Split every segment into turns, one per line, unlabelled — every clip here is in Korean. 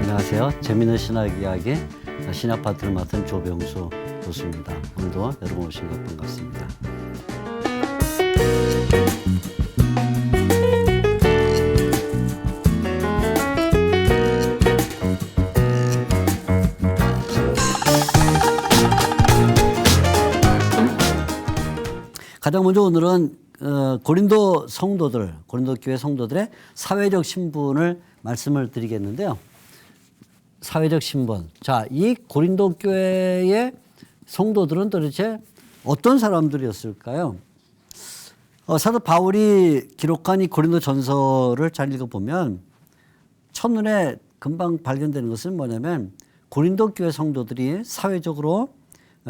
안녕하세요. 재미있는 신학 이야기 신학 파트를 맡은 조병수 교수입니다. 오늘도 여러분 오신 것 반갑습니다. 가장 먼저 오늘은 고린도 교회 성도들의 사회적 신분을 말씀을 드리겠는데요. 사회적 신분. 자, 이 고린도 교회의 성도들은 도대체 어떤 사람들이었을까요? 사도 바울이 기록한 이 고린도 전서를 잘 읽어보면 첫눈에 금방 발견되는 것은 뭐냐면 고린도 교회 성도들이 사회적으로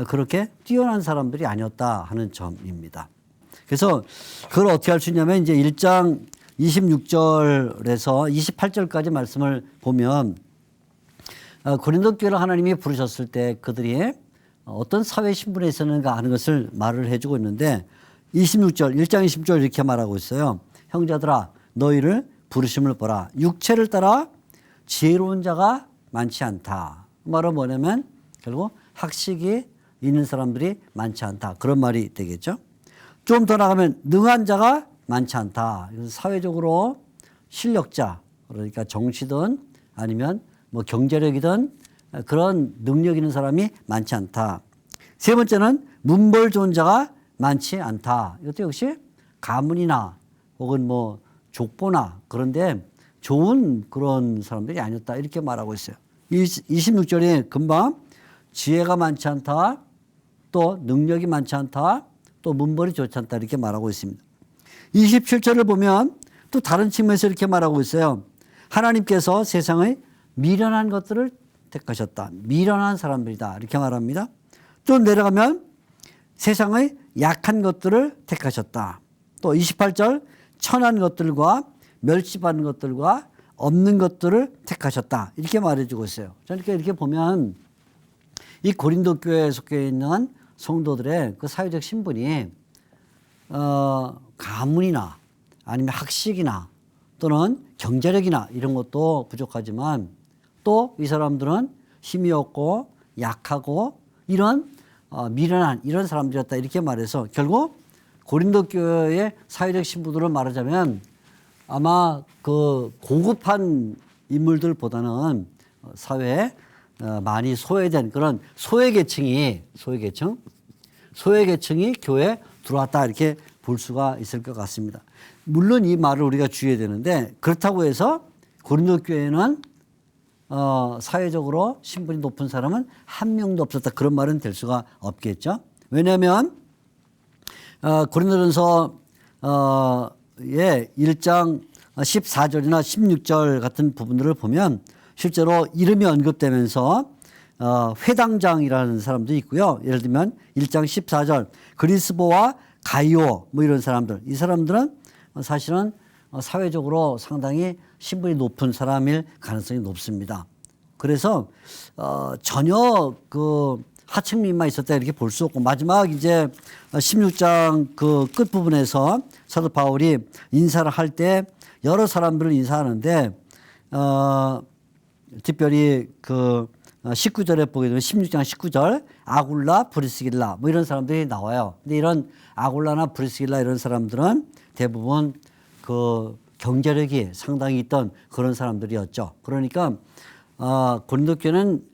그렇게 뛰어난 사람들이 아니었다 하는 점입니다. 그래서 그걸 어떻게 할 수 있냐면 이제 1장 26절에서 28절까지 말씀을 보면 고린도 교회를 하나님이 부르셨을 때 그들이 어떤 사회 신분에 있었는가 하는 것을 말을 해주고 있는데 26절, 1장 20절 이렇게 말하고 있어요. 형제들아 너희를 부르심을 보라. 육체를 따라 지혜로운 자가 많지 않다. 말은 뭐냐면 결국 학식이 있는 사람들이 많지 않다. 그런 말이 되겠죠. 좀 더 나가면 능한 자가 많지 않다. 그래서 사회적으로 실력자, 그러니까 정치든 아니면 뭐 경제력이든 그런 능력 있는 사람이 많지 않다. 세 번째는 문벌 좋은 자가 많지 않다. 이것도 역시 가문이나 혹은 뭐 족보나 그런데 좋은 그런 사람들이 아니었다. 이렇게 말하고 있어요. 26절에 금방 지혜가 많지 않다. 또 능력이 많지 않다. 또 문벌이 좋지 않다. 이렇게 말하고 있습니다. 27절을 보면 또 다른 측면에서 이렇게 말하고 있어요. 하나님께서 세상의 미련한 것들을 택하셨다. 미련한 사람들이다. 이렇게 말합니다. 또 내려가면 세상의 약한 것들을 택하셨다. 또 28절 천한 것들과 멸시받는 것들과 없는 것들을 택하셨다. 이렇게 말해주고 있어요. 그러니까 이렇게 보면 이 고린도 교회에 속해 있는 성도들의 그 사회적 신분이 가문이나 아니면 학식이나 또는 경제력이나 이런 것도 부족하지만 또 이 사람들은 힘이 없고 약하고 이런 미련한 이런 사람들이었다 이렇게 말해서 결국 고린도 교회의 사회적 신분으로 말하자면 아마 그 고급한 인물들보다는 사회에 많이 소외된 그런 소외계층이 교회에 들어왔다 이렇게 볼 수가 있을 것 같습니다. 물론 이 말을 우리가 주의해야 되는데 그렇다고 해서 고린도 교회는 사회적으로 신분이 높은 사람은 한 명도 없었다 그런 말은 될 수가 없겠죠. 왜냐하면 고린도전서의 1장 14절이나 16절 같은 부분들을 보면 실제로 이름이 언급되면서 회당장이라는 사람도 있고요. 예를 들면 1장 14절 그리스보와 가이오 뭐 이런 사람들 이 사람들은 사실은 사회적으로 상당히 신분이 높은 사람일 가능성이 높습니다. 그래서 전혀 그 하층민만 있었다 이렇게 볼 수 없고 마지막 이제 16장 그 끝부분에서 사도 바울이 인사를 할 때 여러 사람들을 인사하는데 특별히 그 19절에 보게 되면 16장 19절 아굴라 브리스길라 뭐 이런 사람들이 나와요. 근데 이런 아굴라나 브리스길라 이런 사람들은 대부분 그 경제력이 상당히 있던 그런 사람들이었죠. 그러니까 고린도 교회는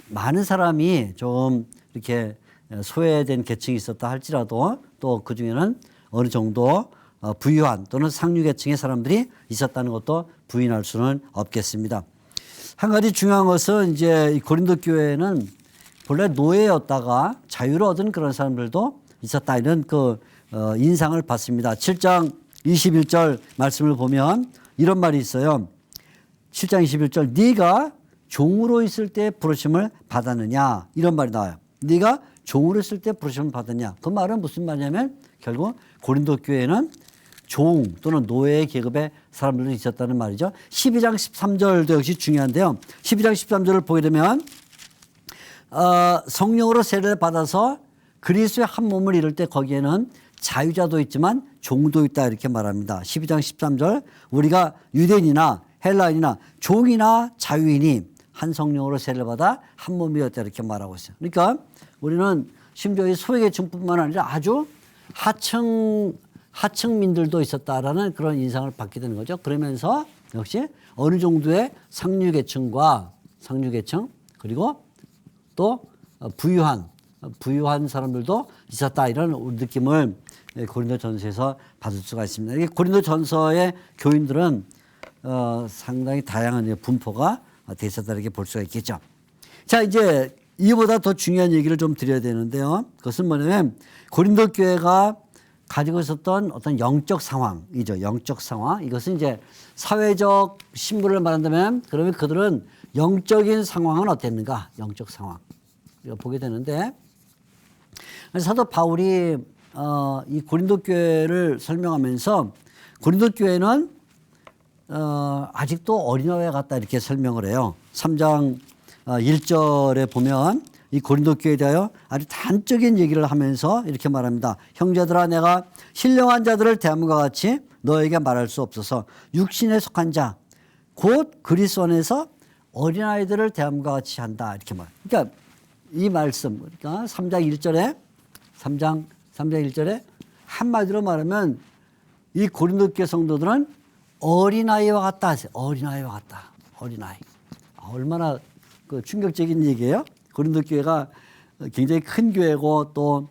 많은 사람이 좀 이렇게 소외된 계층이 있었다 할지라도 또 그 중에는 어느 정도 부유한 또는 상류 계층의 사람들이 있었다는 것도 부인할 수는 없겠습니다. 한 가지 중요한 것은 이제 이 고린도 교회는 본래 노예였다가 자유를 얻은 그런 사람들도 있었다 이런 그 인상을 받습니다. 7장 21절 말씀을 보면 이런 말이 있어요. 7장 21절 네가 종으로 있을 때 부르심을 받았느냐 이런 말이 나와요. 네가 종으로 있을 때 부르심을 받았냐. 그 말은 무슨 말이냐면 결국 고린도 교회는 종 또는 노예 계급의 사람들도 있었다는 말이죠. 12장 13절도 역시 중요한데요. 12장 13절을 보게 되면 성령으로 세례를 받아서 그리스도의 한 몸을 이룰 때 거기에는 자유자도 있지만 종도 있다 이렇게 말합니다. 12장 13절 우리가 유대인이나 헬라인이나 종이나 자유인이 한 성령으로 세례를 받아 한 몸이었다 이렇게 말하고 있어요. 그러니까 우리는 심지어 이 소외계층뿐만 아니라 아주 하층민들도 있었다라는 그런 인상을 받게 되는 거죠. 그러면서 역시 어느 정도의 상류계층과 상류계층 그리고 또 부유한 사람들도 있었다 이런 느낌을 고린도전서에서 받을 수가 있습니다. 이게 고린도전서의 교인들은 상당히 다양한 분포가 돼 있었다 이렇게 볼 수가 있겠죠. 자, 이제 이보다 더 중요한 얘기를 좀 드려야 되는데요. 그것은 뭐냐면 고린도 교회가 가지고 있었던 어떤 영적 상황이죠. 영적 상황. 이것은 이제 사회적 신분을 말한다면 그러면 그들은 영적인 상황은 어땠는가? 영적 상황. 이거 보게 되는데 사도 바울이 이 고린도 교회를 설명하면서 고린도 교회는 아직도 어린아이와 같다 이렇게 설명을 해요. 3장 1절에 보면 이 고린도 교회에 대하여 아주 단적인 얘기를 하면서 이렇게 말합니다. 형제들아 내가 신령한 자들을 대함과 같이 너에게 말할 수 없어서 육신에 속한 자 곧 그리스도 안에서 어린아이들을 대함과 같이 한다 이렇게 말. 그러니까 이 말씀 그러니까 3장 1절에 한마디로 말하면 이 고린도 교회 성도들은 어린아이와 같다 하세요. 어린아이와 같다. 어린아이. 얼마나 그 충격적인 얘기예요. 고린도 교회가 굉장히 큰 교회고 또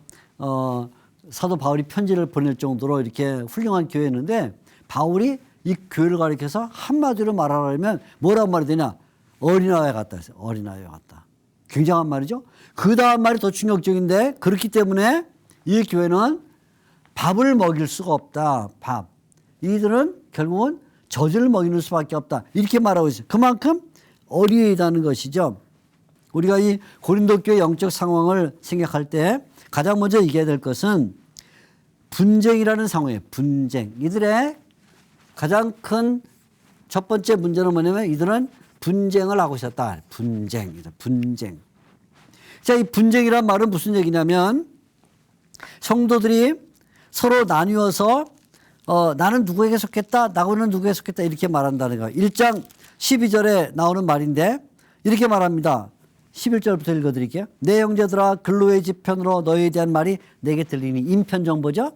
사도 바울이 편지를 보낼 정도로 이렇게 훌륭한 교회였는데 바울이 이 교회를 가리켜서 한마디로 말하려면 뭐라고 말해야 되냐. 어린아이와 같다 하세요. 어린아이와 같다. 굉장한 말이죠. 그 다음 말이 더 충격적인데 그렇기 때문에 이 교회는 밥을 먹일 수가 없다. 밥. 이들은 결국은 젖을 먹이는 수밖에 없다. 이렇게 말하고 있어요. 그만큼 어린이라는 것이죠. 우리가 이 고린도 교회 영적 상황을 생각할 때 가장 먼저 얘기해야 될 것은 분쟁이라는 상황이에요. 분쟁. 이들의 가장 큰 첫 번째 문제는 뭐냐면 이들은 분쟁을 하고 있었다. 분쟁. 자, 이 분쟁이란 말은 무슨 얘기냐면 성도들이 서로 나뉘어서 나는 누구에게 속했다. 나는 누구에게 속했다. 이렇게 말한다는 거예요. 1장 12절에 나오는 말인데 이렇게 말합니다. 11절부터 읽어드릴게요. 내 형제들아 근로의 집 편으로 너희에 대한 말이 내게 들리니 인편정보죠.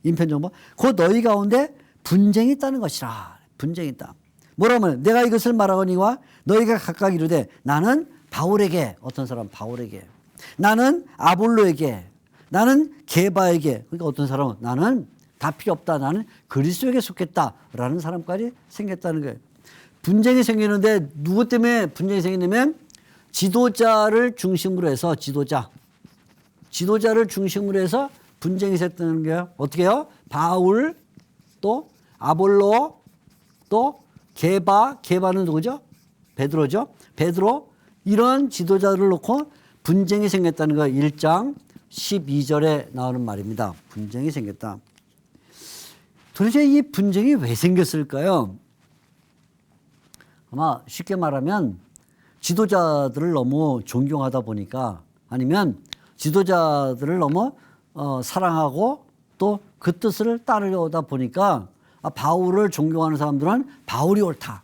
인편정보. 곧 너희 가운데 분쟁이 있다는 것이라. 분쟁이 있다. 뭐라면 내가 이것을 말하거니와 너희가 각각 이르되 나는 바울에게 어떤 사람 바울에게 나는 아볼로에게 나는 게바에게 그러니까 어떤 사람은 나는 다 필요 없다. 나는 그리스도에게 속했다라는 사람까지 생겼다는 거예요. 분쟁이 생기는데 누구 때문에 분쟁이 생기냐면 지도자를 중심으로 해서 지도자를 중심으로 해서 분쟁이 생겼다는 거예요. 어떻게 해요? 바울 또 아볼로 또 게바는 누구죠? 베드로죠. 베드로 이런 지도자를 놓고 분쟁이 생겼다는 거예요. 1장 12절에 나오는 말입니다. 분쟁이 생겼다. 도대체 이 분쟁이 왜 생겼을까요? 아마 쉽게 말하면 지도자들을 너무 존경하다 보니까 아니면 지도자들을 너무 사랑하고 또 그 뜻을 따르려다 보니까 바울을 존경하는 사람들은 바울이 옳다.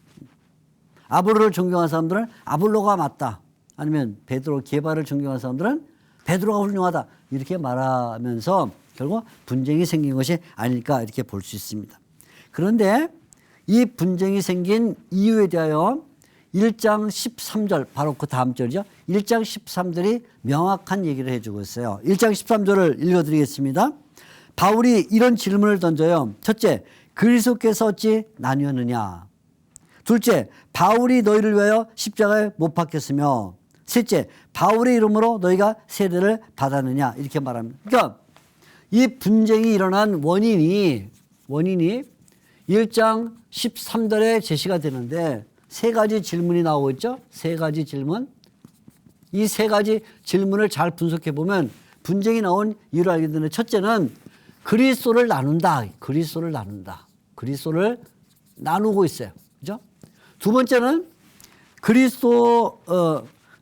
아볼로를 존경하는 사람들은 아볼로가 맞다. 아니면 베드로 게바를 존경하는 사람들은 베드로가 훌륭하다. 이렇게 말하면서 결국 분쟁이 생긴 것이 아닐까 이렇게 볼 수 있습니다. 그런데 이 분쟁이 생긴 이유에 대하여 1장 13절 바로 그 다음 절이죠. 1장 13절이 명확한 얘기를 해주고 있어요. 1장 13절을 읽어드리겠습니다. 바울이 이런 질문을 던져요. 첫째, 그리스도께서 어찌 나뉘었느냐. 둘째, 바울이 너희를 위하여 십자가에 못 박혔으며. 셋째, 바울의 이름으로 너희가 세례를 받았느냐. 이렇게 말합니다. 그러니까 이 분쟁이 일어난 원인이 1장 13절에 제시가 되는데 세 가지 질문이 나오고 있죠. 세 가지 질문. 이 세 가지 질문을 잘 분석해 보면 분쟁이 나온 이유를 알게 되는 첫째는 그리스도를 나눈다. 그리스도를 나눈다. 그리스도를 나누고 있어요. 그죠? 두 번째는 그리스도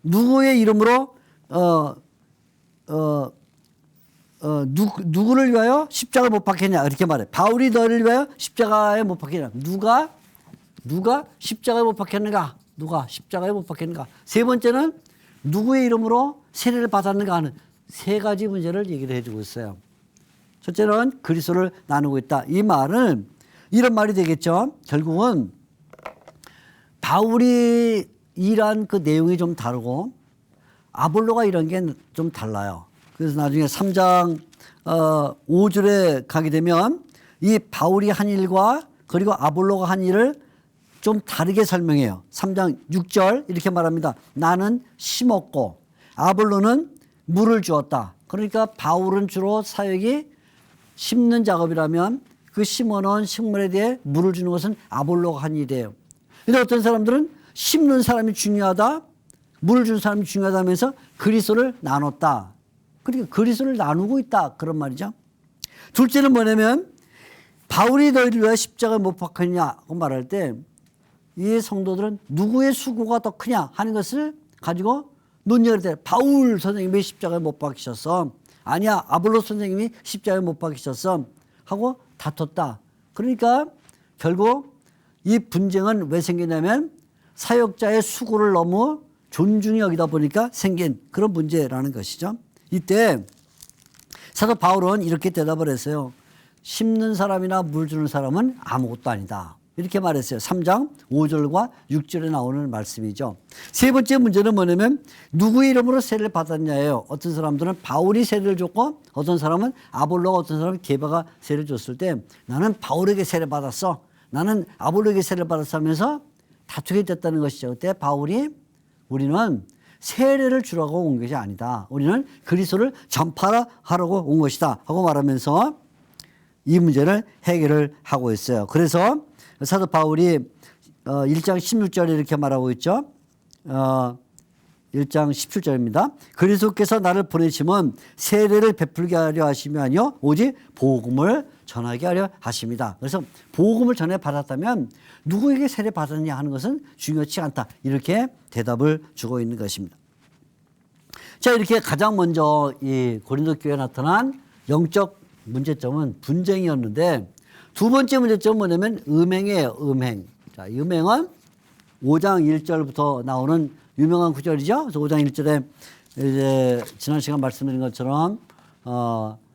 누구의 이름으로 누구를 위하여 십자가에 못 박혔냐 이렇게 말해. 바울이 너를 위하여 십자가에 못 박혔냐. 누가 십자가에 못 박혔는가? 누가 십자가에 못 박혔는가? 세 번째는 누구의 이름으로 세례를 받았는가 하는 세 가지 문제를 얘기를 해주고 있어요. 첫째는 그리스도를 나누고 있다. 이 말은 이런 말이 되겠죠. 결국은 바울이 일한 그 내용이 좀 다르고 아볼로가 이런 게 좀 달라요. 그래서 나중에 3장 5절에 가게 되면 이 바울이 한 일과 그리고 아볼로가 한 일을 좀 다르게 설명해요. 3장 6절 이렇게 말합니다. 나는 심었고 아볼로는 물을 주었다. 그러니까 바울은 주로 사역이 심는 작업이라면 그 심어놓은 식물에 대해 물을 주는 것은 아볼로가 한 일이에요. 근데 어떤 사람들은 심는 사람이 중요하다, 물을 주는 사람이 중요하다면서 그리스도를 나눴다. 그러니까 그리스도를 나누고 있다. 그런 말이죠. 둘째는 뭐냐면 바울이 너희를 위하여 십자가에 못 박혔냐고 말할 때 이 성도들은 누구의 수고가 더 크냐 하는 것을 가지고 논의할 때 바울 선생님이 십자가에 못 박히셨어. 아니야 아볼로 선생님이 십자가에 못 박히셨어. 하고 다퉜다. 그러니까 결국 이 분쟁은 왜 생기냐면 사역자의 수고를 너무 존중히 여기다 보니까 생긴 그런 문제라는 것이죠. 이때 사도 바울은 이렇게 대답을 했어요. 심는 사람이나 물 주는 사람은 아무것도 아니다. 이렇게 말했어요. 3장 5절과 6절에 나오는 말씀이죠. 세 번째 문제는 뭐냐면 누구의 이름으로 세례를 받았냐예요. 어떤 사람들은 바울이 세례를 줬고 어떤 사람은 아볼로가 어떤 사람은 게바가 세례를 줬을 때 나는 바울에게 세례 받았어. 나는 아볼로에게 세례를 받았어 하면서 다투게 됐다는 것이죠. 그때 바울이 우리는 세례를 주라고 온 것이 아니다. 우리는 그리스도를 전파하라고 온 것이다. 하고 말하면서 이 문제를 해결을 하고 있어요. 그래서 사도 바울이 1장 16절에 이렇게 말하고 있죠. 1장 17절입니다. 그리스도께서 나를 보내시면 세례를 베풀게 하려 하심이 아니요 오직 복음을 전하게 하려 하십니다. 그래서 복음을 전해 받았다면 누구에게 세례 받았냐 하는 것은 중요치 않다. 이렇게 대답을 주고 있는 것입니다. 자, 이렇게 가장 먼저 이 고린도 교회에 나타난 영적 문제점은 분쟁이었는데 두 번째 문제점은 뭐냐면 음행이에요. 음행. 자, 음행은 5장 1절부터 나오는 유명한 구절이죠. 그래서 5장 1절에 이제 지난 시간 말씀드린 것처럼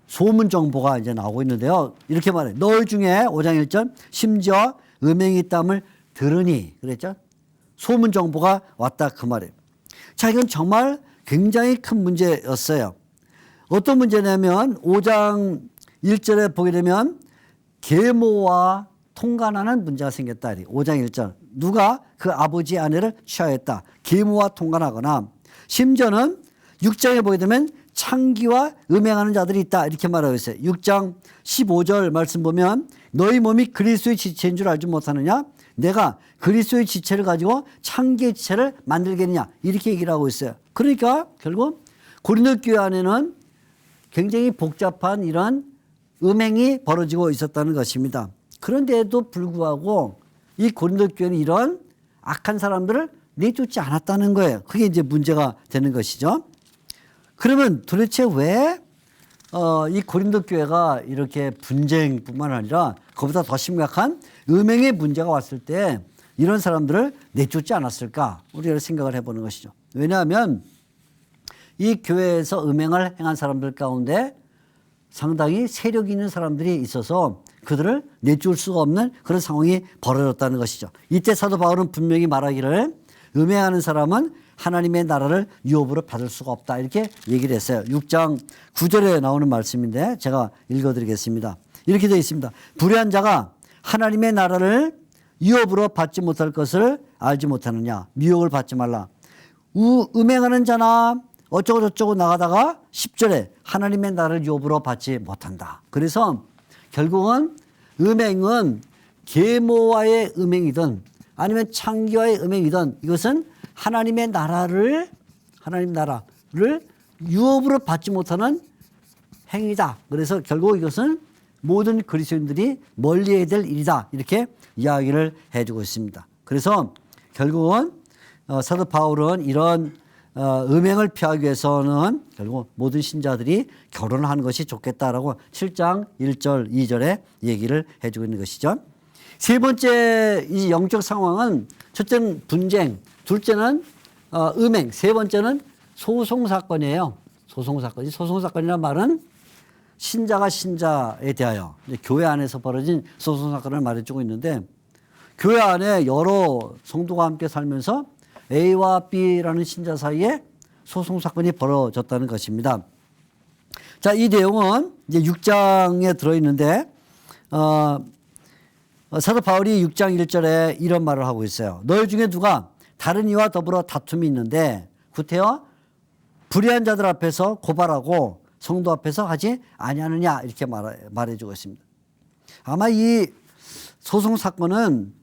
소문 정보가 이제 나오고 있는데요. 이렇게 말해. 너희 중에 5장 1절 심지어 음행이 있다함을 들으니 그랬죠. 소문 정보가 왔다 그 말이에요. 자, 이건 정말 굉장히 큰 문제였어요. 어떤 문제냐면 5장 1절에 보게 되면 계모와 통간하는 문제가 생겼다. 5장 1절. 누가 그 아버지의 아내를 취하였다. 계모와 통간하거나 심지어는 6장에 보게 되면 창기와 음행하는 자들이 있다. 이렇게 말하고 있어요. 6장 15절 말씀 보면 너희 몸이 그리스도의 지체인 줄 알지 못하느냐? 내가 그리스도의 지체를 가지고 창기의 지체를 만들겠느냐? 이렇게 얘기를 하고 있어요. 그러니까 결국 고린도 교회 안에는 굉장히 복잡한 이런 음행이 벌어지고 있었다는 것입니다. 그런데도 불구하고 이 고린도 교회는 이런 악한 사람들을 내쫓지 않았다는 거예요. 그게 이제 문제가 되는 것이죠. 그러면 도대체 왜 이 고린도 교회가 이렇게 분쟁뿐만 아니라 그보다 더 심각한 음행의 문제가 왔을 때 이런 사람들을 내쫓지 않았을까? 우리가 생각을 해보는 것이죠. 왜냐하면 이 교회에서 음행을 행한 사람들 가운데 상당히 세력 있는 사람들이 있어서 그들을 내줄 수가 없는 그런 상황이 벌어졌다는 것이죠. 이때 사도 바울은 분명히 말하기를 음행하는 사람은 하나님의 나라를 유업으로 받을 수가 없다. 이렇게 얘기를 했어요. 6장 9절에 나오는 말씀인데 제가 읽어드리겠습니다. 이렇게 되어 있습니다. 불의한 자가 하나님의 나라를 유업으로 받지 못할 것을 알지 못하느냐. 미혹을 받지 말라. 음행하는 자나 어쩌고 저쩌고 나가다가 10절에 하나님의 나라를 유업으로 받지 못한다. 그래서 결국은 음행은 계모와의 음행이든 아니면 창기와의 음행이든 이것은 하나님 나라를 유업으로 받지 못하는 행위다. 그래서 결국 이것은 모든 그리스도인들이 멀리해야 될 일이다. 이렇게 이야기를 해주고 있습니다. 그래서 결국은 사도 바울은 이런 음행을 피하기 위해서는 결국 모든 신자들이 결혼을 하는 것이 좋겠다라고 7장 1절 2절에 얘기를 해주고 있는 것이죠. 세 번째 이 영적 상황은 첫째는 분쟁, 둘째는 음행, 세 번째는 소송사건이에요. 소송사건. 이 소송사건이라는 말은 신자가 신자에 대하여 교회 안에서 벌어진 소송사건을 말해주고 있는데 교회 안에 여러 성도가 함께 살면서 A와 B라는 신자 사이에 소송사건이 벌어졌다는 것입니다. 자, 이 내용은 이제 6장에 들어있는데 사도 바울이 6장 1절에 이런 말을 하고 있어요. 너희 중에 누가 다른 이와 더불어 다툼이 있는데 구태여 불의한 자들 앞에서 고발하고 성도 앞에서 하지 아니하느냐 이렇게 말해주고 있습니다. 아마 이 소송사건은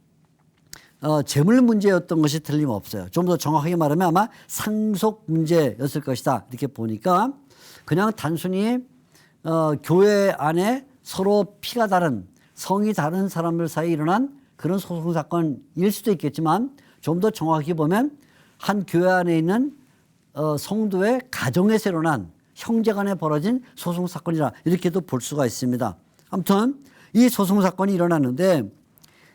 재물 문제였던 것이 틀림없어요. 좀 더 정확하게 말하면 아마 상속 문제였을 것이다. 이렇게 보니까 그냥 단순히 교회 안에 서로 피가 다른 성이 다른 사람들 사이에 일어난 그런 소송사건일 수도 있겠지만 좀 더 정확히 보면 한 교회 안에 있는 성도의 가정에서 일어난 형제간에 벌어진 소송사건이라 이렇게도 볼 수가 있습니다. 아무튼 이 소송사건이 일어났는데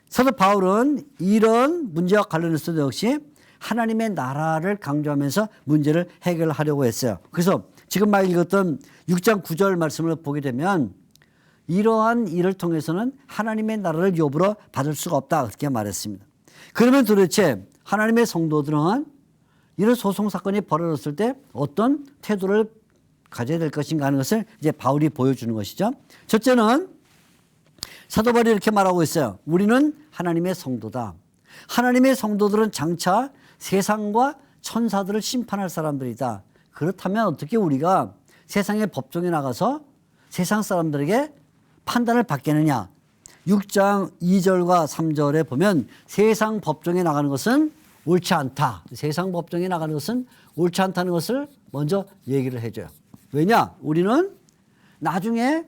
사도 바울은 이런 문제와 관련해서도 역시 하나님의 나라를 강조하면서 문제를 해결하려고 했어요. 그래서 지금 막 읽었던 6장 9절 말씀을 보게 되면 이러한 일을 통해서는 하나님의 나라를 유업으로 받을 수가 없다 그렇게 말했습니다. 그러면 도대체 하나님의 성도들은 이런 소송사건이 벌어졌을 때 어떤 태도를 가져야 될 것인가 하는 것을 이제 바울이 보여주는 것이죠. 첫째는 사도 바울이 이렇게 말하고 있어요. 우리는 하나님의 성도다. 하나님의 성도들은 장차 세상과 천사들을 심판할 사람들이다. 그렇다면 어떻게 우리가 세상의 법정에 나가서 세상 사람들에게 판단을 받겠느냐. 6장 2절과 3절에 보면 세상 법정에 나가는 것은 옳지 않다. 세상 법정에 나가는 것은 옳지 않다는 것을 먼저 얘기를 해줘요. 왜냐? 우리는 나중에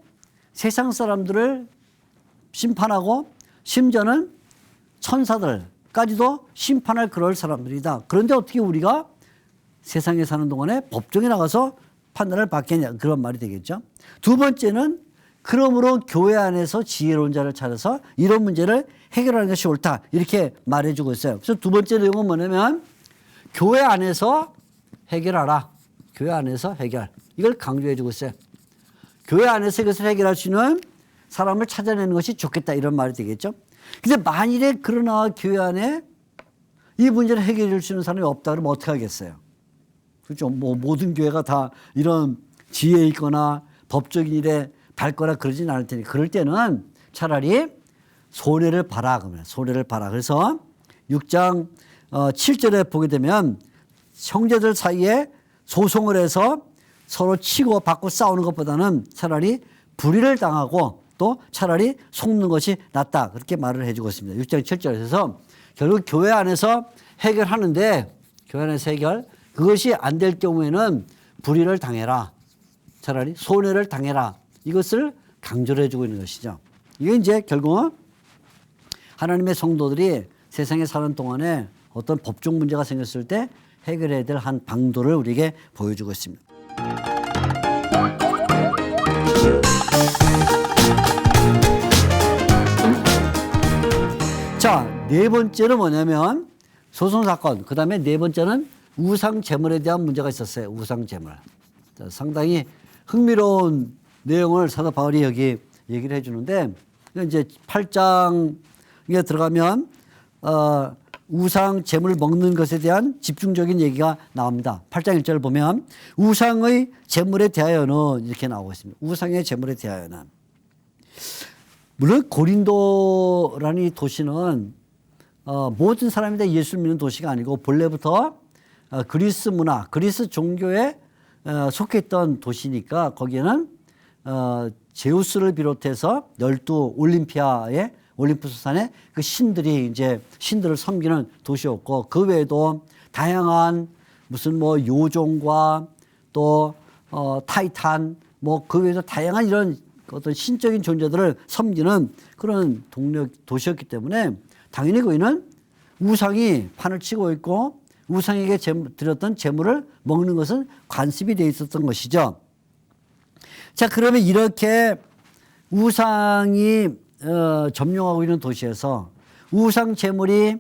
세상 사람들을 심판하고 심지어는 천사들까지도 심판할 그럴 사람들이다. 그런데 어떻게 우리가 세상에 사는 동안에 법정에 나가서 판단을 받겠냐. 그런 말이 되겠죠. 두 번째는 그러므로 교회 안에서 지혜로운 자를 찾아서 이런 문제를 해결하는 것이 옳다. 이렇게 말해주고 있어요. 그래서 두 번째 내용은 뭐냐면 교회 안에서 해결하라. 교회 안에서 해결. 이걸 강조해주고 있어요. 교회 안에서 이것을 해결할 수 있는 사람을 찾아내는 것이 좋겠다. 이런 말이 되겠죠. 근데 만일에 그러나 교회 안에 이 문제를 해결해 줄 수 있는 사람이 없다 그러면 어떻게 하겠어요? 그렇죠. 뭐 모든 교회가 다 이런 지혜 있거나 법적인 일에 밝거나 그러진 않을 테니 그럴 때는 차라리 손해를 봐라. 그러면 손해를 봐라. 그래서 6장 7절에 보게 되면 형제들 사이에 소송을 해서 서로 치고 받고 싸우는 것보다는 차라리 불의를 당하고 또 차라리 속는 것이 낫다. 그렇게 말을 해주고 있습니다. 6장 7절에서 결국 교회 안에서 해결하는데 교회 안에서 해결 그것이 안 될 경우에는 불의를 당해라. 차라리 손해를 당해라. 이것을 강조를 해주고 있는 것이죠. 이게 이제 결국은 하나님의 성도들이 세상에 사는 동안에 어떤 법적 문제가 생겼을 때 해결해야 될 한 방도를 우리에게 보여주고 있습니다. 자, 네 번째는 뭐냐면 소송사건, 그 다음에 네 번째는 우상제물에 대한 문제가 있었어요. 우상제물. 상당히 흥미로운 내용을 사도 바울이 여기 얘기를 해주는데 이제 8장에 들어가면 우상 제물 먹는 것에 대한 집중적인 얘기가 나옵니다. 8장 1절을 보면 우상의 제물에 대하여는 이렇게 나오고 있습니다. 우상의 제물에 대하여는 물론 고린도라는 이 도시는 모든 사람이 다 예수를 믿는 도시가 아니고 본래부터 그리스 문화, 그리스 종교에 속해 있던 도시니까 거기에는 제우스를 비롯해서 12 올림피아의 올림푸스 산에 그 신들이 이제 신들을 섬기는 도시였고, 그 외에도 다양한 무슨 뭐 요종과 또 타이탄 뭐 그 외에도 다양한 이런 어떤 신적인 존재들을 섬기는 그런 도시였기 때문에 당연히 거기는 우상이 판을 치고 있고 우상에게 드렸던 제물을 먹는 것은 관습이 되어 있었던 것이죠. 자, 그러면 이렇게 우상이 점령하고 있는 도시에서 우상 제물이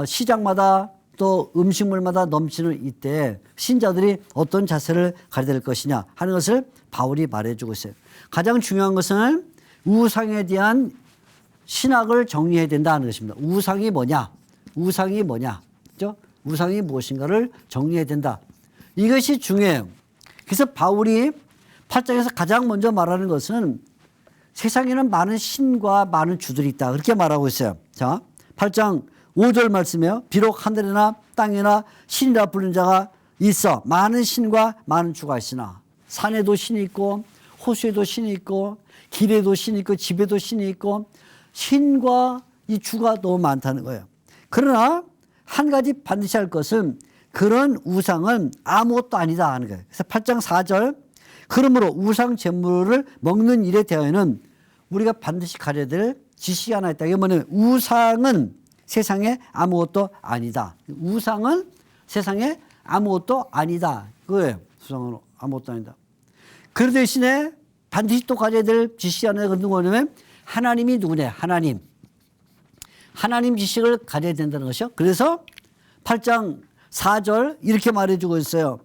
시장마다 또 음식물마다 넘치는 이때 신자들이 어떤 자세를 가져야 될 것이냐 하는 것을 바울이 말해주고 있어요. 가장 중요한 것은 우상에 대한 신학을 정리해야 된다는 것입니다. 우상이 뭐냐? 우상이 뭐냐? 그죠? 우상이 무엇인가를 정리해야 된다. 이것이 중요해요. 그래서 바울이 8장에서 가장 먼저 말하는 것은 세상에는 많은 신과 많은 주들이 있다. 그렇게 말하고 있어요. 자, 8장 5절 말씀이에요. 비록 하늘이나 땅이나 신이라 부르는 자가 있어. 많은 신과 많은 주가 있으나 산에도 신이 있고 호수에도 신이 있고 길에도 신이 있고 집에도 신이 있고 신과 이 주가 너무 많다는 거예요. 그러나 한 가지 반드시 할 것은 그런 우상은 아무것도 아니다 하는 거예요. 그래서 8장 4절 그러므로 우상 제물을 먹는 일에 대하여는 우리가 반드시 가려야 될 지식이 하나 있다. 이게 뭐냐면 우상은 세상에 아무것도 아니다. 우상은 세상에 아무것도 아니다. 그거예요. 우상은 아무것도 아니다. 그 대신에 반드시 또 가져야 될 지식이 하나 있는 거냐면 하나님이 누구냐. 하나님. 하나님 지식을 가져야 된다는 것이요. 그래서 8장 4절 이렇게 말해주고 있어요.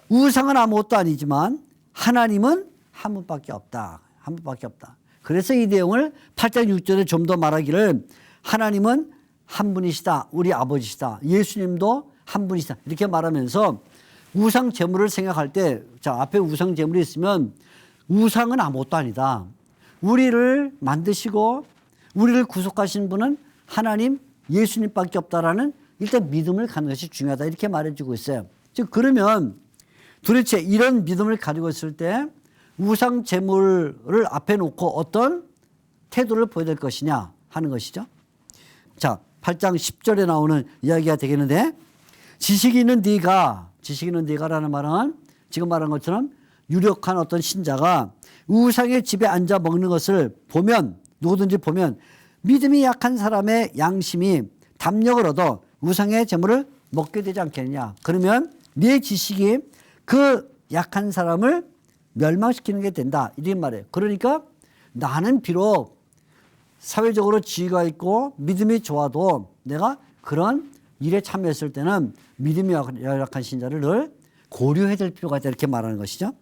우상은 아무것도 아니지만 하나님은 한 분밖에 없다. 한 분밖에 없다. 그래서 이 내용을 8장 6절에 좀 더 말하기를 하나님은 한 분이시다. 우리 아버지시다. 예수님도 한 분이시다. 이렇게 말하면서 우상 제물을 생각할 때, 자, 앞에 우상 제물이 있으면 우상은 아무것도 아니다. 우리를 만드시고 우리를 구속하신 분은 하나님 예수님밖에 없다라는 일단 믿음을 갖는 것이 중요하다. 이렇게 말해주고 있어요. 즉, 그러면 도대체 이런 믿음을 가지고 있을 때 우상 제물을 앞에 놓고 어떤 태도를 보여야 될 것이냐 하는 것이죠. 자, 8장 10절에 나오는 이야기가 되겠는데 지식이 있는 네가라는 말은 지금 말한 것처럼 유력한 어떤 신자가 우상의 집에 앉아 먹는 것을 보면 누구든지 보면 믿음이 약한 사람의 양심이 담력을 얻어 우상의 제물을 먹게 되지 않겠느냐. 그러면 네 지식이 그 약한 사람을 멸망시키는 게 된다. 이런 말이에요. 그러니까 나는 비록 사회적으로 지위가 있고 믿음이 좋아도 내가 그런 일에 참여했을 때는 믿음이 열악한 신자를 늘 고려해야 될 필요가 있다. 이렇게 말하는 것이죠.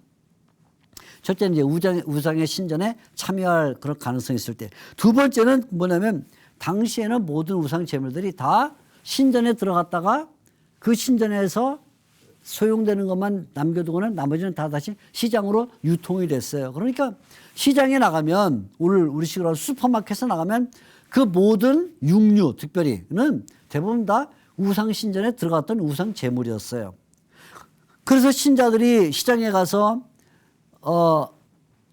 첫째는 이제 우상의 신전에 참여할 그런 가능성이 있을 때. 두 번째는 뭐냐면 당시에는 모든 우상 제물들이 다 신전에 들어갔다가 그 신전에서 소용되는 것만 남겨두고는 나머지는 다 다시 시장으로 유통이 됐어요. 그러니까 시장에 나가면 오늘 우리식으로 슈퍼마켓에 나가면 그 모든 육류 특별히는 대부분 다 우상 신전에 들어갔던 우상 제물이었어요. 그래서 신자들이 시장에 가서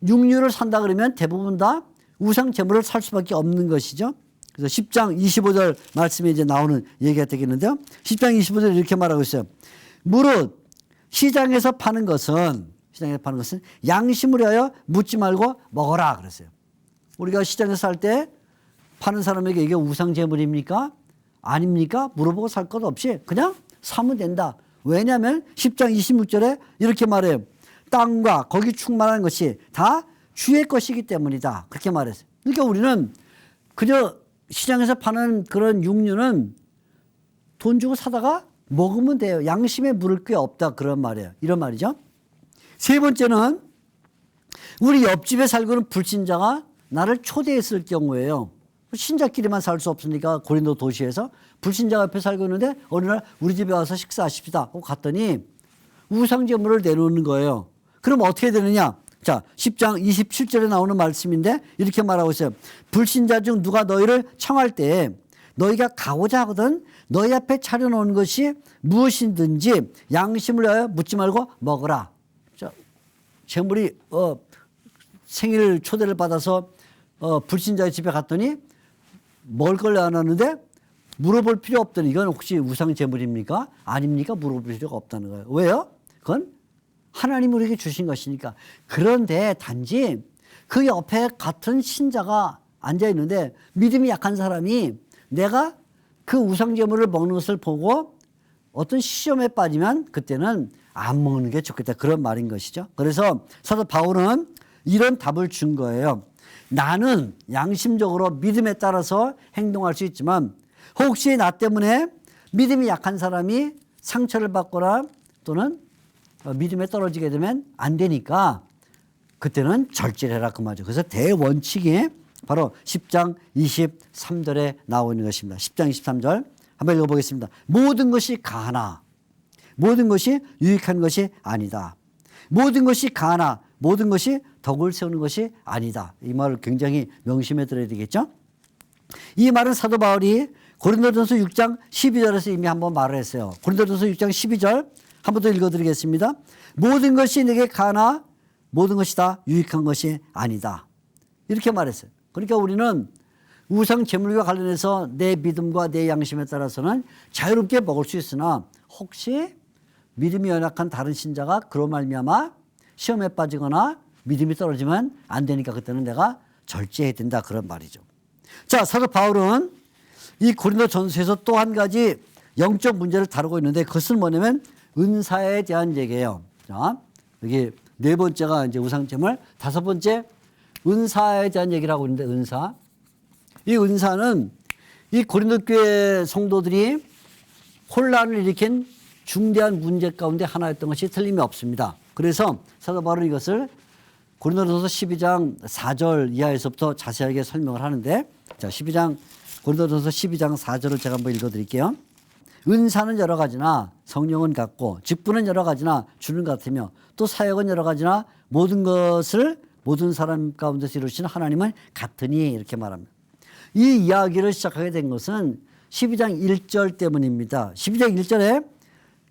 육류를 산다 그러면 대부분 다 우상 제물을 살 수밖에 없는 것이죠. 그래서 10장 25절 말씀에 이제 나오는 얘기가 되겠는데요. 10장 25절 이렇게 말하고 있어요. 무릇 시장에서 파는 것은 양심을 위하여 묻지 말고 먹어라 그랬어요. 우리가 시장에서 살 때 파는 사람에게 이게 우상 제물입니까? 아닙니까? 물어보고 살 것 없이 그냥 사면 된다. 왜냐하면 10장 26절에 이렇게 말해요. 땅과 거기 충만한 것이 다 주의 것이기 때문이다. 그렇게 말했어요. 그러니까 우리는 그저 시장에서 파는 그런 육류는 돈 주고 사다가 먹으면 돼요. 양심에 물을 게 없다. 그런 말이에요. 이런 말이죠. 세 번째는 우리 옆집에 살고 있는 불신자가 나를 초대했을 경우에요. 신자끼리만 살 수 없으니까 고린도 도시에서 불신자가 옆에 살고 있는데 어느 날 우리 집에 와서 식사하십시다 하고 갔더니 우상제물을 내놓는 거예요. 그럼 어떻게 되느냐? 자, 10장 27절에 나오는 말씀인데 이렇게 말하고 있어요. 불신자 중 누가 너희를 청할 때 너희가 가고자 하거든 너희 앞에 차려놓은 것이 무엇이든지 양심을 위하여 묻지 말고 먹으라. 자, 재물이 생일 초대를 받아서 불신자의 집에 갔더니 먹을 걸 내놨는데 물어볼 필요 없다는, 이건 혹시 우상 제물입니까? 아닙니까? 물어볼 필요가 없다는 거예요. 왜요? 그건 하나님이 우리에게 주신 것이니까. 그런데 단지 그 옆에 같은 신자가 앉아 있는데 믿음이 약한 사람이 내가 그 우상 제물을 먹는 것을 보고 어떤 시험에 빠지면 그때는 안 먹는 게 좋겠다, 그런 말인 것이죠. 그래서 사도 바울은 이런 답을 준 거예요. 나는 양심적으로 믿음에 따라서 행동할 수 있지만 혹시 나 때문에 믿음이 약한 사람이 상처를 받거나 또는 믿음에 떨어지게 되면 안 되니까 그때는 절제를 해라, 그 말이죠. 그래서 대원칙이 바로 10장 23절에 나오고 있는 것입니다. 10장 23절 한번 읽어보겠습니다. 모든 것이 가하나 모든 것이 유익한 것이 아니다. 모든 것이 가하나 모든 것이 덕을 세우는 것이 아니다. 이 말을 굉장히 명심해 들어야 되겠죠. 이 말은 사도 바울이 고린도전서 6장 12절에서 이미 한번 말을 했어요. 고린도전서 6장 12절 한 번 더 읽어드리겠습니다. 모든 것이 내게 가하나 모든 것이 다 유익한 것이 아니다. 이렇게 말했어요. 그러니까 우리는 우상 제물과 관련해서 내 믿음과 내 양심에 따라서는 자유롭게 먹을 수 있으나 혹시 믿음이 연약한 다른 신자가 그로 말미암아 시험에 빠지거나 믿음이 떨어지면 안 되니까 그때는 내가 절제해야 된다, 그런 말이죠. 자, 사도 바울은 이 고린도전서에서 또 한 가지 영적 문제를 다루고 있는데 그것은 뭐냐면 은사에 대한 얘기예요. 자, 여기 네 번째가 이제 우상제물, 다섯 번째 은사에 대한 얘기를 하고 있는데 은사. 이 은사는 이 고린도 교회 성도들이 혼란을 일으킨 중대한 문제 가운데 하나였던 것이 틀림이 없습니다. 그래서 사도 바울은 이것을 고린도전서 12장 4절 이하에서부터 자세하게 설명을 하는데, 자, 고린도전서 12장 4절을 제가 한번 읽어드릴게요. 은사는 여러 가지나 성령은 같고 직분은 여러 가지나 주는 같으며 또 사역은 여러 가지나 모든 것을 모든 사람 가운데서 이루시는 하나님은 같으니, 이렇게 말합니다. 이 이야기를 시작하게 된 것은 12장 1절 때문입니다. 12장 1절에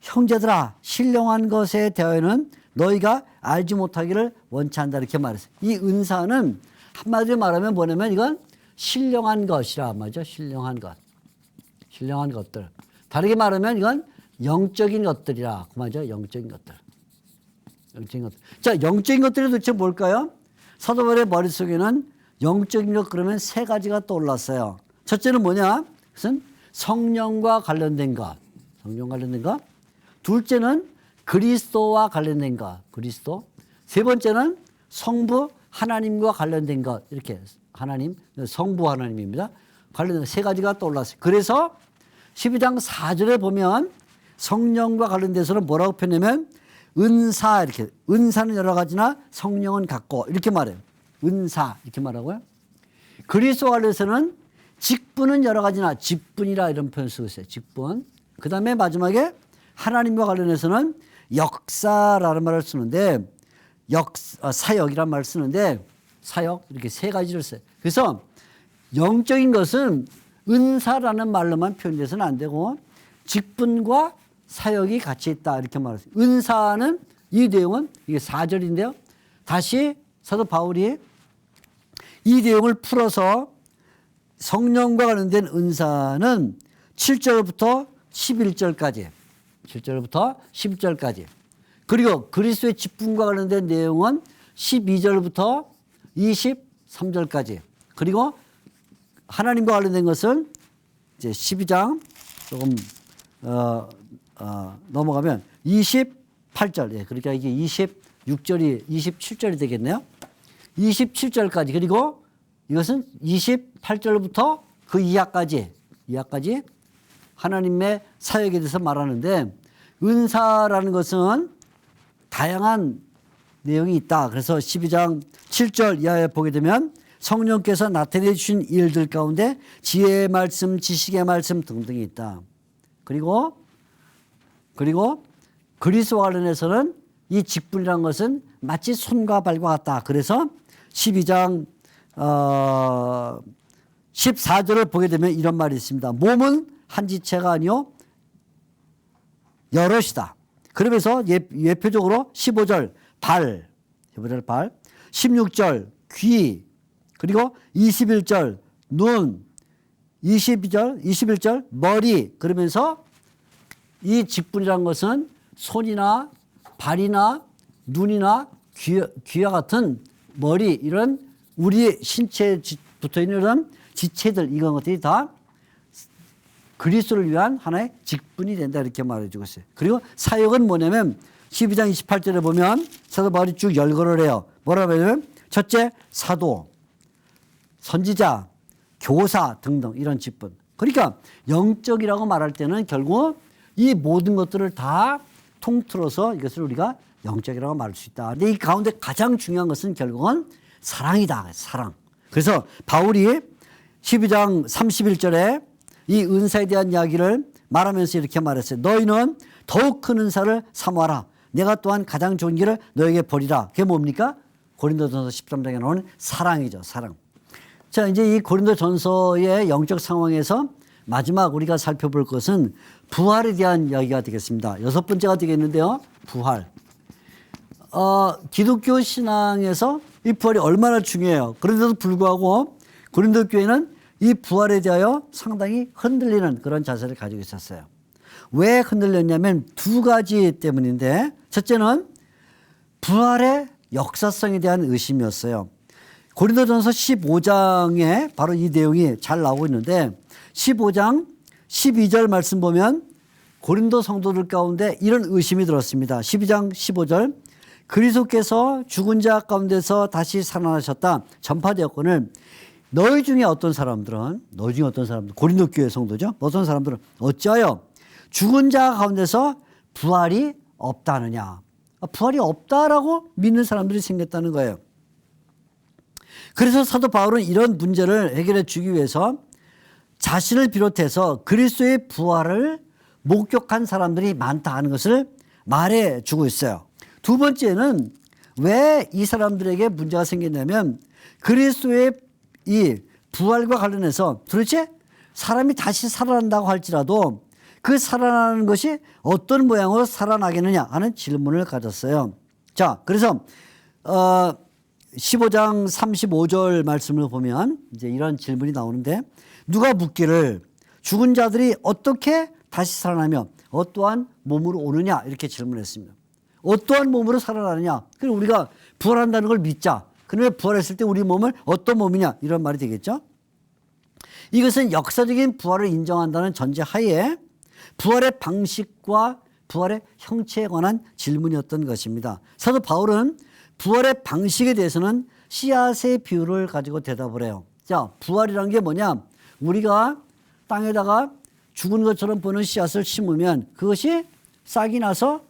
형제들아 신령한 것에 대하여는 너희가 알지 못하기를 원치 않다, 이렇게 말했어요. 이 은사는 한마디로 말하면 뭐냐면 이건 신령한 것이라 말이죠. 신령한 것. 신령한 것들. 다르게 말하면 이건 영적인 것들이라 그 말이죠. 영적인 것들. 영적인 것들. 자, 영적인 것들이 도대체 뭘까요? 사도 바울의 머릿속에는 영적인 것 그러면 세 가지가 떠올랐어요. 첫째는 뭐냐? 그것은 성령과 관련된 것. 성령 관련된 것. 둘째는 그리스도와 관련된 것. 그리스도. 세 번째는 성부 하나님과 관련된 것. 이렇게 하나님, 성부 하나님입니다. 관련된 세 가지가 떠올랐어요. 그래서 12장 4절에 보면 성령과 관련돼서는 뭐라고 표현하면 은사, 이렇게. 은사는 여러 가지나 성령은 같고, 이렇게 말해요. 은사, 이렇게 말하고요. 그리스도와 관련해서는 직분은 여러 가지나 직분이라 이런 표현 쓰고 있어요. 직분. 그 다음에 마지막에 하나님과 관련해서는 역사라는 말을 쓰는데, 사역이란 말을 쓰는데, 사역, 이렇게 세 가지를 써요. 그래서 영적인 것은 은사라는 말로만 표현돼서는 안 되고 직분과 사역이 같이 있다, 이렇게 말했어요. 은사는, 이 내용은 이게 4절인데요. 다시 사도 바울이 이 내용을 풀어서 성령과 관련된 은사는 7절부터 11절까지, 7절부터 11절까지, 그리고 그리스도의 직분과 관련된 내용은 12절부터 23절까지, 그리고 하나님과 관련된 것은 이제 12장 조금 넘어가면 28절, 예, 그러니까 이게 26절이 27절이 되겠네요. 27절까지, 그리고 이것은 28절부터 그 이하까지 하나님의 사역에 대해서 말하는데, 은사라는 것은 다양한 내용이 있다. 그래서 12장 7절 이하에 보게 되면 성령께서 나타내 주신 일들 가운데 지혜의 말씀, 지식의 말씀 등등이 있다. 그리고 그리스도와 관련해서는 이 직분이라는 것은 마치 손과 발과 같다. 그래서 12장 14절을 보게 되면 이런 말이 있습니다. 몸은 한 지체가 아니요 여럿이다. 그러면서 예표적으로 15절 발, 16절 귀, 그리고 21절 눈, 22절, 21절 머리 그러면서 이 직분이라는 것은 손이나 발이나 눈이나 귀와 같은 머리 이런 우리 신체에 붙어있는 이런 지체들 이런 것들이 다 그리스도를 위한 하나의 직분이 된다 이렇게 말해주고 있어요. 그리고 사역은 뭐냐면 12장 28절에 보면 사도 바울이 쭉 열거를 해요. 뭐라고 하냐면 첫째 사도, 선지자, 교사 등등 이런 직분. 그러니까 영적이라고 말할 때는 결국 이 모든 것들을 다 통틀어서 이것을 우리가 영적이라고 말할 수 있다. 근데 이 가운데 가장 중요한 것은 결국은 사랑이다. 사랑. 그래서 바울이 12장 31절에 이 은사에 대한 이야기를 말하면서 이렇게 말했어요. 너희는 더욱 큰 은사를 삼아라. 내가 또한 가장 좋은 길을 너에게 버리라. 그게 뭡니까? 고린도전서 13장에 나오는 사랑이죠. 사랑. 자, 이제 이 고린도전서의 영적 상황에서 마지막 우리가 살펴볼 것은 부활에 대한 이야기가 되겠습니다. 6번째가 되겠는데요. 부활. 기독교 신앙에서 이 부활이 얼마나 중요해요. 그런데도 불구하고 고린도 교회는 이 부활에 대하여 상당히 흔들리는 그런 자세를 가지고 있었어요. 왜 흔들렸냐면 두 가지 때문인데 첫째는 부활의 역사성에 대한 의심이었어요. 고린도전서 15장에 바로 이 내용이 잘 나오고 있는데 15장 12절 말씀 보면 고린도 성도들 가운데 이런 의심이 들었습니다. 12장 15절 그리스도께서 죽은 자 가운데서 다시 살아나셨다 전파되었거늘 너희 중에 어떤 사람들은 고린도 교회 성도죠. 어떤 사람들은 어찌하여 죽은 자 가운데서 부활이 없다느냐. 부활이 없다라고 믿는 사람들이 생겼다는 거예요. 그래서 사도 바울은 이런 문제를 해결해 주기 위해서 자신을 비롯해서 그리스도의 부활을 목격한 사람들이 많다 하는 것을 말해 주고 있어요. 두 번째는 왜 이 사람들에게 문제가 생겼냐면 그리스도의 이 부활과 관련해서 도대체 사람이 다시 살아난다고 할지라도 그 살아나는 것이 어떤 모양으로 살아나겠느냐 하는 질문을 가졌어요. 자, 그래서 15장 35절 말씀을 보면 이제 이런 질문이 나오는데 누가 묻기를 죽은 자들이 어떻게 다시 살아나며 어떠한 몸으로 오느냐 이렇게 질문했습니다. 어떠한 몸으로 살아나느냐. 그럼 우리가 부활한다는 걸 믿자. 그러면 부활했을 때 우리 몸은 어떤 몸이냐 이런 말이 되겠죠. 이것은 역사적인 부활을 인정한다는 전제 하에 부활의 방식과 부활의 형체에 관한 질문이었던 것입니다. 사도 바울은 부활의 방식에 대해서는 씨앗의 비유를 가지고 대답을 해요. 자, 부활이라는 게 뭐냐? 우리가 땅에다가 죽은 것처럼 보는 씨앗을 심으면 그것이 싹이 나서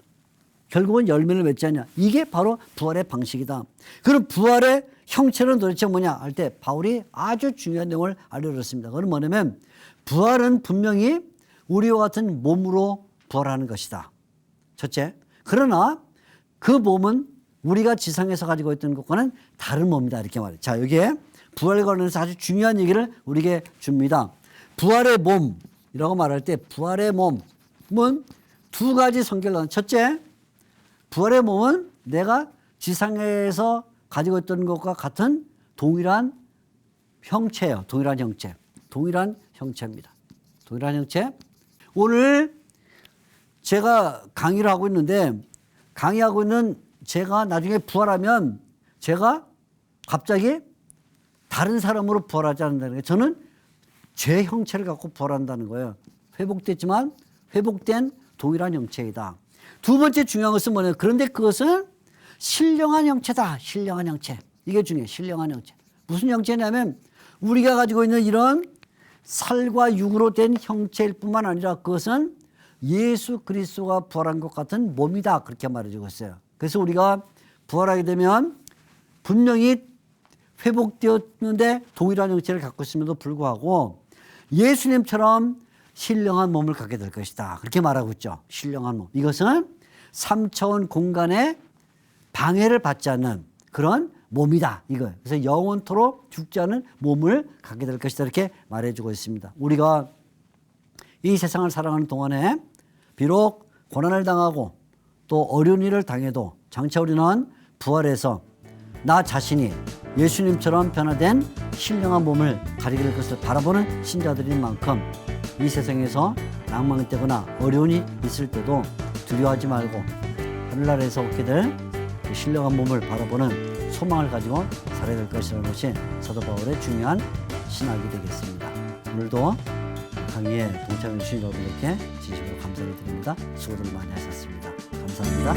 결국은 열매를 맺지 않냐. 이게 바로 부활의 방식이다. 그럼 부활의 형체는 도대체 뭐냐 할 때 바울이 아주 중요한 내용을 알려줬습니다. 그건 뭐냐면 부활은 분명히 우리와 같은 몸으로 부활하는 것이다. 첫째. 그러나 그 몸은 우리가 지상에서 가지고 있던 것과는 다른 몸이다. 이렇게 말해요. 자, 여기에 부활에 관련해서 아주 중요한 얘기를 우리에게 줍니다. 부활의 몸이라고 말할 때 부활의 몸은 두 가지 성격을 나눈. 첫째, 부활의 몸은 내가 지상에서 가지고 있던 것과 같은 동일한 형체예요. 동일한 형체입니다. 동일한 형체. 오늘 제가 강의를 하고 있는데 강의하고 있는 제가 나중에 부활하면 제가 갑자기 다른 사람으로 부활하지 않는다는 거예요. 저는 제 형체를 갖고 부활한다는 거예요. 회복됐지만 회복된 동일한 형체이다. 두 번째 중요한 것은 뭐냐면 그런데 그것은 신령한 형체다. 신령한 형체. 이게 중요해요. 신령한 형체. 무슨 형체냐면 우리가 가지고 있는 이런 살과 육으로 된 형체일 뿐만 아니라 그것은 예수 그리스도가 부활한 것 같은 몸이다. 그렇게 말해주고 있어요. 그래서 우리가 부활하게 되면 분명히 회복되었는데 동일한 형체를 갖고 있음에도 불구하고 예수님처럼 신령한 몸을 갖게 될 것이다. 그렇게 말하고 있죠. 신령한 몸. 이것은 3차원 공간에 방해를 받지 않는 그런 몸이다. 이거예요. 그래서 영원토록 죽지 않은 몸을 갖게 될 것이다. 이렇게 말해주고 있습니다. 우리가 이 세상을 살아가는 동안에 비록 고난을 당하고 또 어려운 일을 당해도 장차 우리는 부활해서 나 자신이 예수님처럼 변화된 신령한 몸을 가리게 될 것을 바라보는 신자들인 만큼 이 세상에서 낭망되거나 어려움이 있을 때도 두려워하지 말고 하늘나라에서 얻게 될 신령한 몸을 바라보는 소망을 가지고 살아야 될 것이라는 것이 사도 바울의 중요한 신학이 되겠습니다. 오늘도 강의에 동참해 주신 여러분들께 진심으로 감사를 드립니다. 수고들 많이 하셨습니다. 감사합니다.